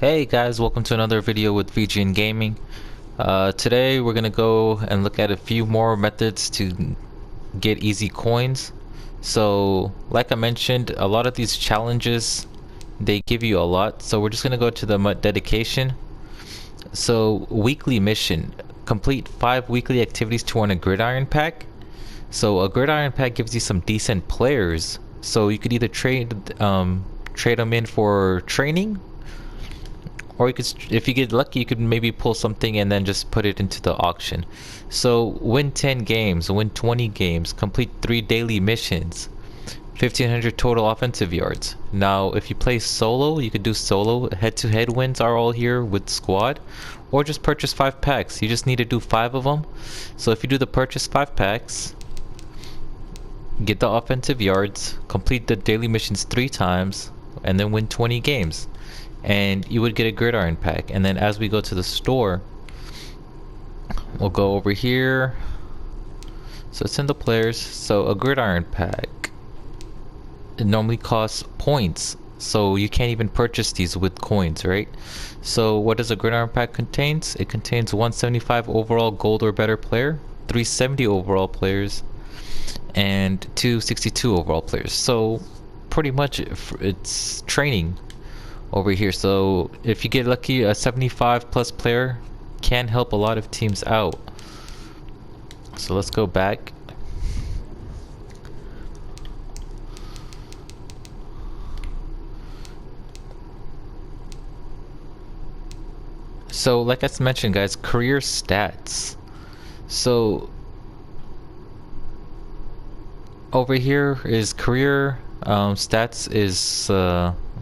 Hey guys, welcome to another video with VGN Gaming. Today we're gonna go and look at a few more methods to get easy coins. So, like I mentioned, a lot of these challenges, they give you a lot. So we're just gonna go to the dedication. So, weekly mission. Complete 5 weekly activities to earn a gridiron pack. So a gridiron pack gives you some decent players. So you could either trade them in for training, or you could, if you get lucky, you could maybe pull something and then just put it into the auction. So win 10 games, win 20 games, complete 3 daily missions, 1500 total offensive yards. Now if you play solo, you could do solo. Head-to-head wins are all here with squad, or just purchase 5 packs. You just need to do 5 of them. So if you do the purchase 5 packs, get the offensive yards, complete the daily missions 3 times, and then win 20 games, and you would get a gridiron pack. And then as we go to the store, we'll go over here. So it's in the players. So a gridiron pack, it normally costs points, so you can't even purchase these with coins, right? So what does a gridiron pack contains? It contains 175 overall gold or better player, 370 overall players, and 262 overall players. So pretty much it's training over here. So if you get lucky, a 75 plus player can help a lot of teams out. So let's go back. So like I mentioned, guys, career stats. So over here is career stats, is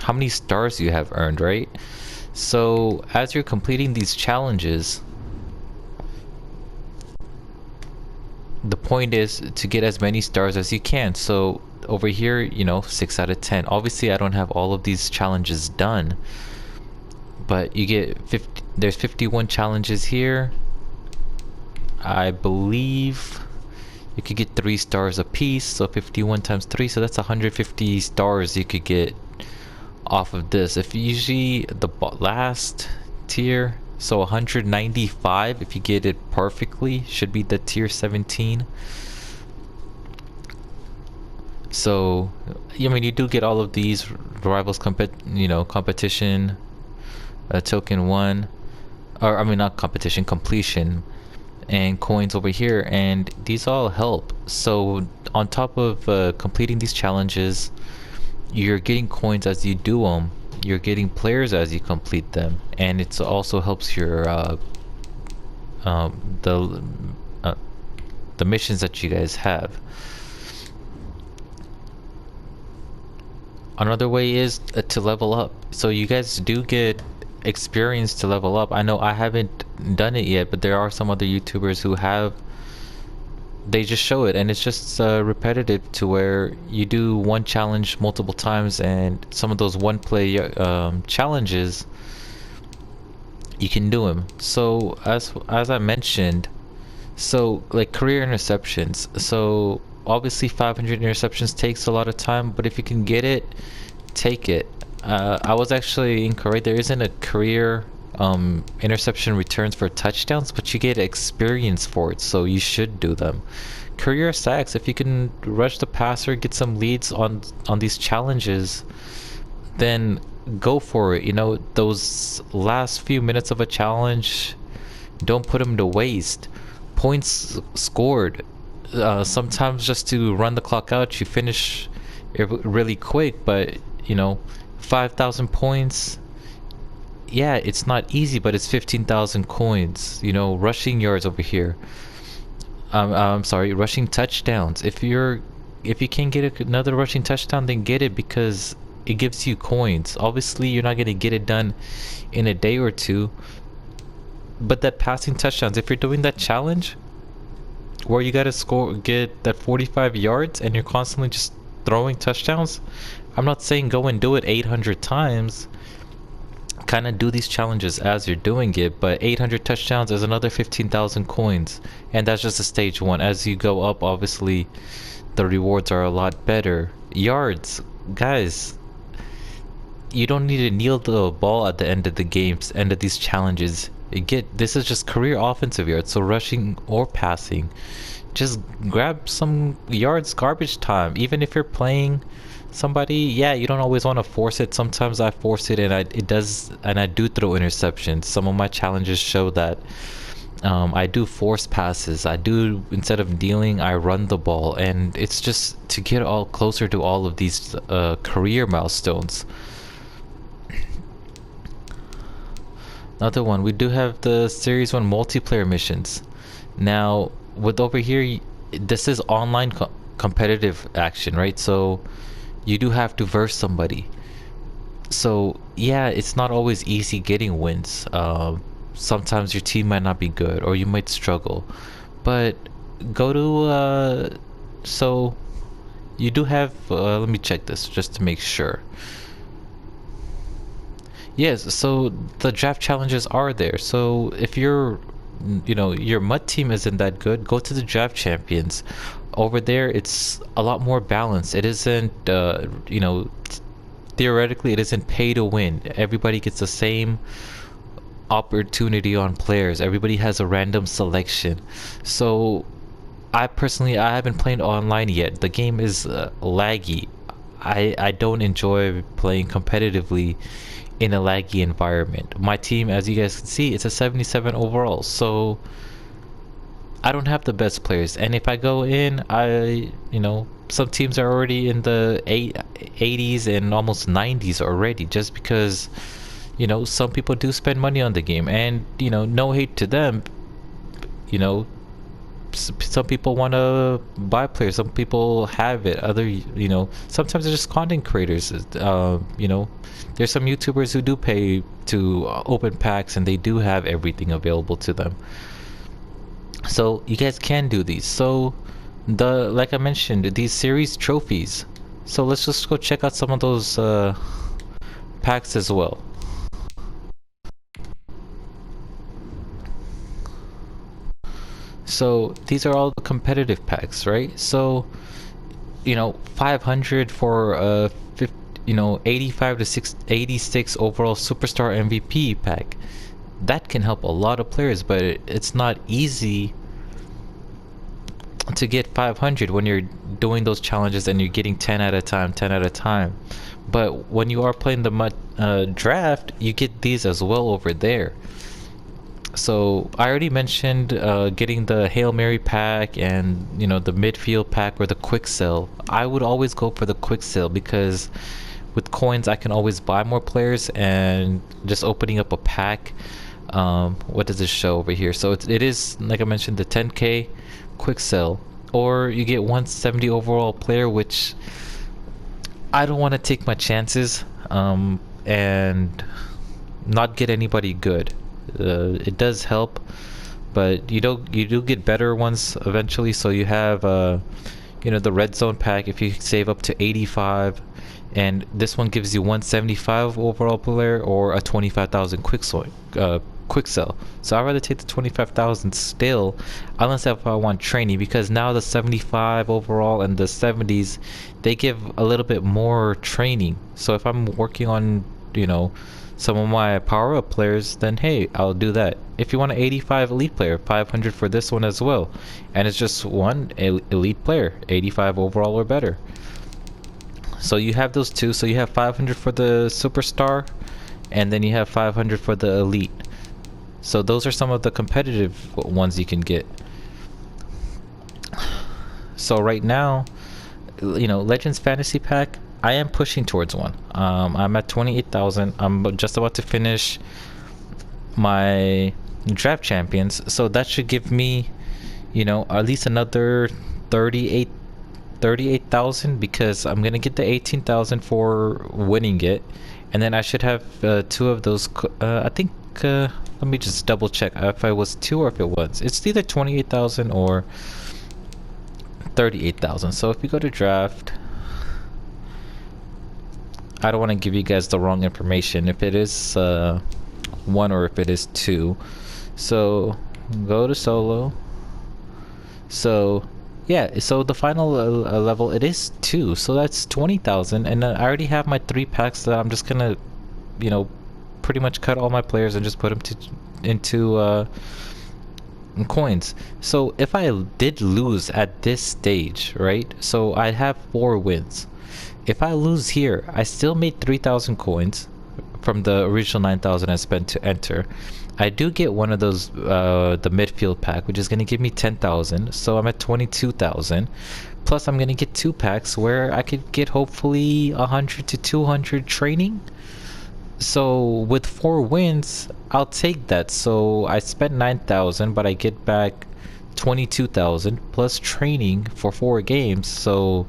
how many stars you have earned, right? So as you're completing these challenges, the point is to get as many stars as you can. So over here, you know, 6 out of 10. Obviously I don't have all of these challenges done, but you get 50. There's 51 challenges here. I believe you could get 3 stars a piece, so 51 times 3, so that's 150 stars you could get off of this. If usually the last tier, so 195 if you get it perfectly, should be the tier 17. So I mean, you do get all of these rivals competition, token 1, or I mean not competition, completion, and coins over here, and these all help. So on top of completing these challenges, you're getting coins as you do them, you're getting players as you complete them, and it also helps your the missions that you guys have. Another way is to level up. So you guys do get experience to level up. I know I haven't done it yet, but there are some other YouTubers who have. They just show it, and it's just repetitive, to where you do one challenge multiple times, and some of those one play challenges, you can do them. So as I mentioned, so like career interceptions, so obviously 500 interceptions takes a lot of time, but if you can get it, take it. I was actually incorrect. There isn't a career interception returns for touchdowns, but you get experience for it, so you should do them. Career sacks, if you can rush the passer, get some leads on these challenges, then go for it. You know, those last few minutes of a challenge, don't put them to waste. Points scored, sometimes just to run the clock out, you finish it really quick, but you know, 5,000 points, yeah, it's not easy, but it's 15,000 coins. You know, rushing yards over here. I'm sorry, rushing touchdowns. If you can get another rushing touchdown, then get it, because it gives you coins. Obviously, you're not gonna get it done in a day or two, but that passing touchdowns, if you're doing that challenge where you gotta get that 45 yards, and you're constantly just throwing touchdowns, I'm not saying go and do it 800 times. Kind of do these challenges as you're doing it, but 800 touchdowns is another 15,000 coins, and that's just a stage 1. As you go up, obviously the rewards are a lot better. Yards, guys, you don't need to kneel the ball at the end of the games, end of these challenges. This is just career offensive yards, so rushing or passing. Just grab some yards garbage time. Even if you're playing somebody, yeah, you don't always want to force it. Sometimes I force it and I do throw interceptions. Some of my challenges show that I do force passes. I do, instead of dealing, I run the ball, and it's just to get all closer to all of these career milestones. Another one, we do have the Series 1 multiplayer missions. Now, with over here, this is online competitive action, right? So you do have to verse somebody. So yeah, it's not always easy getting wins. Sometimes your team might not be good, or you might struggle. But go to so you do have let me check this just to make sure. Yes, so the draft challenges are there. So if you're, your mud team isn't that good, go to the draft champions. Over there, it's a lot more balanced. It isn't, theoretically, it isn't pay to win. Everybody gets the same opportunity on players. Everybody has a random selection. So I haven't played online yet. The game is laggy. I don't enjoy playing competitively in a laggy environment. My team, as you guys can see, it's a 77 overall, so I don't have the best players. And if I go in, some teams are already in the 80s and almost 90s already, just because, some people do spend money on the game. And, no hate to them, some people want to buy players, some people have it, sometimes they're just content creators. There's some YouTubers who do pay to open packs, and they do have everything available to them, so you guys can do these. So like I mentioned, these series trophies, so let's just go check out some of those packs as well. So these are all the competitive packs, right? So 500 for 85 to 86 overall superstar MVP pack. That can help a lot of players, but it's not easy to get 500 when you're doing those challenges and you're getting 10 at a time. But when you are playing the draft, you get these as well over there. So I already mentioned getting the Hail Mary pack and the midfield pack or the quick sell. I would always go for the quick sell because with coins I can always buy more players, and just opening up a pack. What does this show over here? So it is, like I mentioned, the 10k quick sell, or you get 170 overall player, which I don't want to take my chances and not get anybody good. It does help, but you do get better ones eventually. So you have the red zone pack if you save up to 85, and this one gives you 175 overall player or a 25,000 quick sell. So I'd rather take the 25,000 still, unless if I want training, because now the 75 overall and the 70s, they give a little bit more training. So if I'm working on some of my power up players, then hey, I'll do that. If you want an 85 elite player, 500 for this one as well, and it's just one elite player, 85 overall or better. So you have those two. So you have 500 for the superstar, and then you have 500 for the elite. So those are some of the competitive ones you can get. So right now, Legends Fantasy Pack, I am pushing towards one. I'm at 28,000. I'm just about to finish my draft champions, so that should give me, at least another 38,000, because I'm gonna get the 18,000 for winning it, and then I should have two of those. I think. Let me just double check if I was two or if it was. It's either 28,000 or 38,000. So if you go to draft, I don't want to give you guys the wrong information if it is one or if it is two. So go to solo. So Yeah, so the final level, it is 2, so that's 20,000, and I already have my 3 packs that I'm just gonna, you know, pretty much cut all my players and just put them into coins. So if I did lose at this stage, right? So I have 4 wins. If I lose here, I still made 3,000 coins from the original 9,000 I spent to enter. I do get one of those, the midfield pack, which is going to give me 10,000. So I'm at 22,000. Plus, I'm going to get 2 packs where I could get hopefully 100 to 200 training. So with 4 wins, I'll take that. So I spent 9,000, but I get back 22,000 plus training for 4 games. So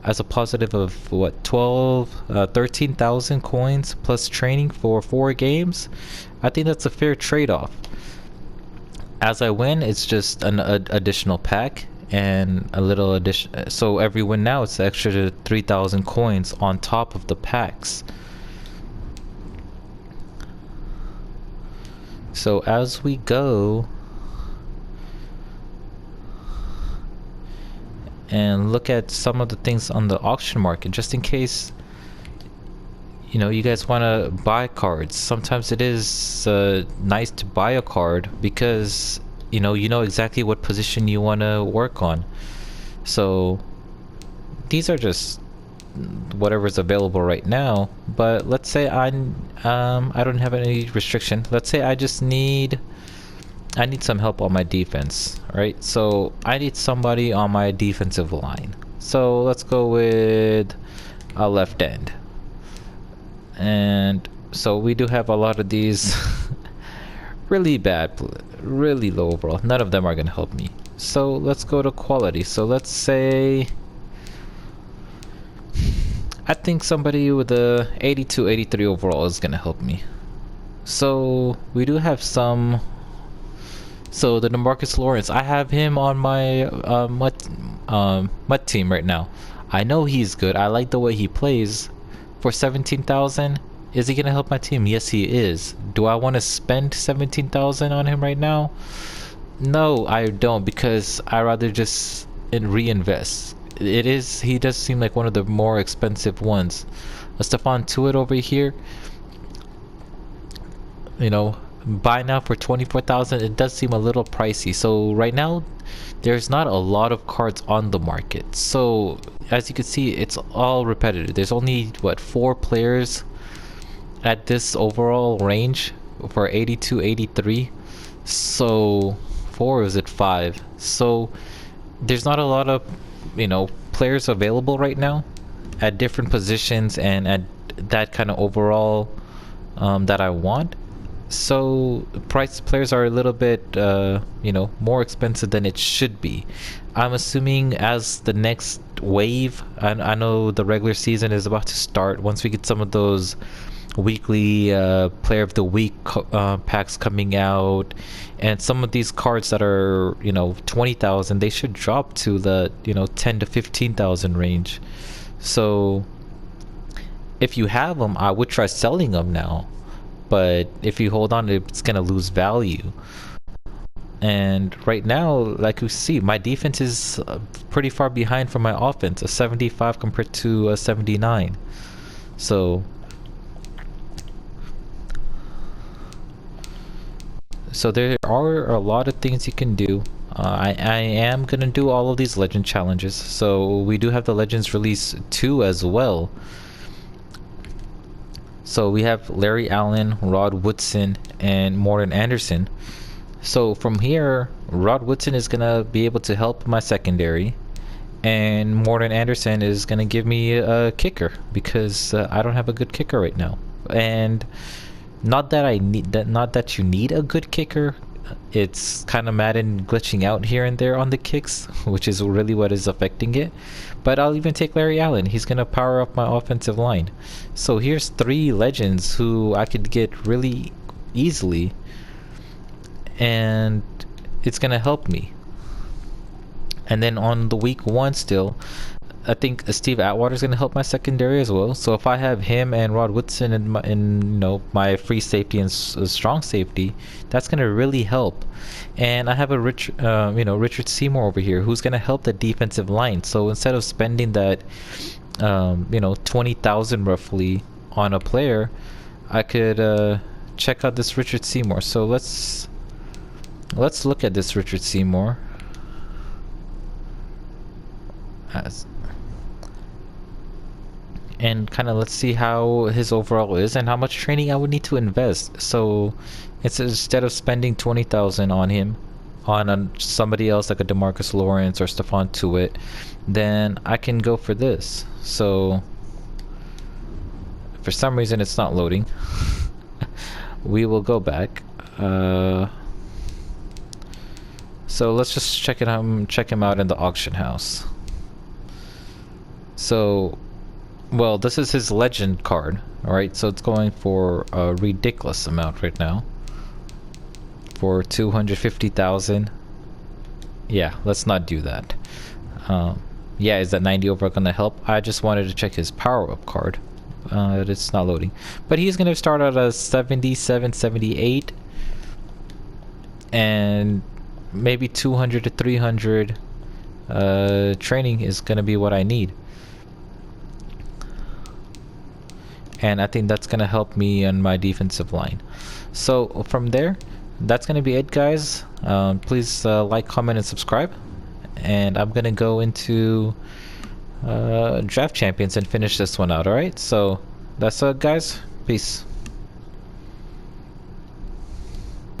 as a positive of what, 13,000 coins plus training for 4 games. I think that's a fair trade-off. As I win, it's just an additional pack and a little addition. So every win now, it's extra 3,000 coins on top of the packs. So as we go and look at some of the things on the auction market, just in case, you know, you guys want to buy cards. Sometimes it is nice to buy a card because you know exactly what position you want to work on. So these are just whatever's available right now. But let's say I don't have any restriction. Let's say I need some help on my defense, right? So I need somebody on my defensive line. So let's go with a left end. And so we do have a lot of these really bad, really low overall. None of them are going to help me. So let's go to quality. So let's say I think somebody with a 82, 83 overall is going to help me. So we do have some. So the DeMarcus Lawrence, I have him on my MUT team right now. I know he's good. I like the way he plays. For 17,000, is he gonna help my team? Yes, he is. Do I want to spend 17,000 on him right now? No, I don't, because I rather just reinvest. He does seem like one of the more expensive ones. A Stephon Tuitt over here, you know, buy now for 24,000. It does seem a little pricey. So right now there's not a lot of cards on the market. So as you can see, it's all repetitive. There's only what, 4 players at this overall range for 82, 83. So 4, or is it 5? So there's not a lot of, you know, players available right now at different positions and at that kind of overall that I want. So price players are a little bit you know, more expensive than it should be. I'm assuming as the next wave, I know the regular season is about to start. Once we get some of those weekly player of the week packs coming out, and some of these cards that are, you know, 20,000, they should drop to the, you know, 10 to 15,000 range. So if you have them, I would try selling them now. But if you hold on, it's gonna lose value. And right now, like you see, my defense is pretty far behind from my offense, a 75 compared to a 79. So there are a lot of things you can do. I am gonna do all of these legend challenges. So we do have the Legends Release 2 as well. So we have Larry Allen, Rod Woodson, and Morten Anderson. So from here, Rod Woodson is gonna be able to help my secondary, and Morten Anderson is gonna give me a kicker because I don't have a good kicker right now. And not that you need a good kicker. It's kind of Madden glitching out here and there on the kicks, which is really what is affecting it. But I'll even take Larry Allen. He's gonna power up my offensive line. So here's 3 legends who I could get really easily, and it's gonna help me. And then on the week 1 still, I think Steve Atwater is going to help my secondary as well. So if I have him and Rod Woodson in you know, my free safety and strong safety, that's going to really help. And I have a Richard Seymour over here who's going to help the defensive line. So instead of spending that 20,000 roughly on a player, I could check out this Richard Seymour. So let's look at this Richard Seymour. And kind of let's see how his overall is and how much training I would need to invest. So it's instead of spending 20,000 on him, on somebody else like a DeMarcus Lawrence or Stephon Tuitt, then I can go for this. So for some reason it's not loading. We will go back. So let's just check him out in the auction house. So, well, this is his legend card, alright? So it's going for a ridiculous amount right now. For 250,000. Yeah, let's not do that. Yeah, is that 90 overall gonna help? I just wanted to check his power-up card. It's not loading. But he's gonna start out as 77, 78. And maybe 200 to 300 training is gonna be what I need. And I think that's gonna help me on my defensive line. So from there, that's gonna be it, guys. Please like, comment, and subscribe. And I'm gonna go into Draft Champions and finish this one out. Alright, so that's it, guys. Peace.